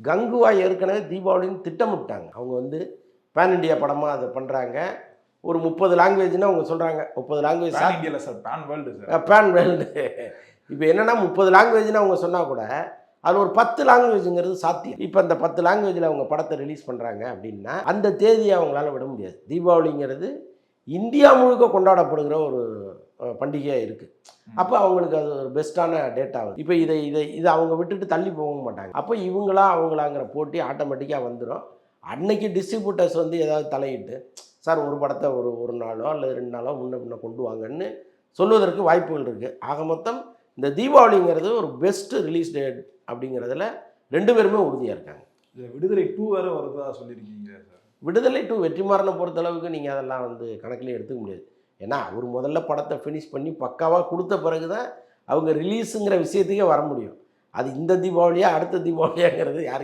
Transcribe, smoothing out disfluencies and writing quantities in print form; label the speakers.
Speaker 1: கங்குவா ஏற்கனவே தீபாவளின்னு திட்டமிட்டாங்க. அவங்க வந்து பேன் இண்டியா படமாக அதை பண்ணுறாங்க. ஒரு 30 லாங்குவேஜ்னா அவங்க சொல்கிறாங்க 30 லாங்குவேஜ்
Speaker 2: இந்தியாவில் சார் பேன் வேர்ல்டு சார்
Speaker 1: பேன் வேர்ல்டு. இப்போ என்னென்னா 30 லாங்குவேஜ்னு அவங்க சொன்னால் கூட அது ஒரு 10 லாங்குவேஜுங்கிறது சாத்தியம். இப்போ அந்த 10 லாங்குவேஜில் அவங்க படத்தை ரிலீஸ் பண்ணுறாங்க அப்படின்னா அந்த தேதியை அவங்களால விட முடியாது. தீபாவளிங்கிறது இந்தியா முழுக்க கொண்டாடப்படுகிற ஒரு பண்டிகையாக இருக்குது. அப்போ அவங்களுக்கு அது ஒரு பெஸ்ட்டான டேட் ஆகுது. இப்போ இதை அவங்க விட்டுட்டு தள்ளி போக மாட்டாங்க. அப்போ இவங்களா அவங்களாங்கிற போட்டி ஆட்டோமேட்டிக்காக வந்துடும். அன்னைக்கு டிஸ்ட்ரிபியூட்டர்ஸ் வந்து ஏதாவது தலையிட்டு சார் ஒரு படத்தை ஒரு நாளோ அல்லது 2 நாளோ முன்ன கொண்டு வாங்கன்னு சொல்வதற்கு வாய்ப்புகள் இருக்குது. ஆக மொத்தம் இந்த தீபாவளிங்கிறது ஒரு பெஸ்ட்டு ரிலீஸ் டேட் அப்படிங்கிறதுல 2 பேருமே உறுதியாக இருக்காங்க.
Speaker 2: விடுதலை 2 வேறு வருதா சொல்லியிருக்கீங்க சார்.
Speaker 1: விடுதலை 2 வெற்றிமாறனை பொறுத்தளவுக்கு நீங்கள் அதெல்லாம் வந்து கணக்கிலே எடுத்துக்க முடியாது. ஏன்னா அவர் முதல்ல படத்தை ஃபினிஷ் பண்ணி பக்காவாக கொடுத்த பிறகு தான் அவங்க ரிலீஸுங்கிற விஷயத்துக்கே வர முடியும். அது இந்த தீபாவளியா அடுத்த தீபாவளியாங்கிறது யாருக்கு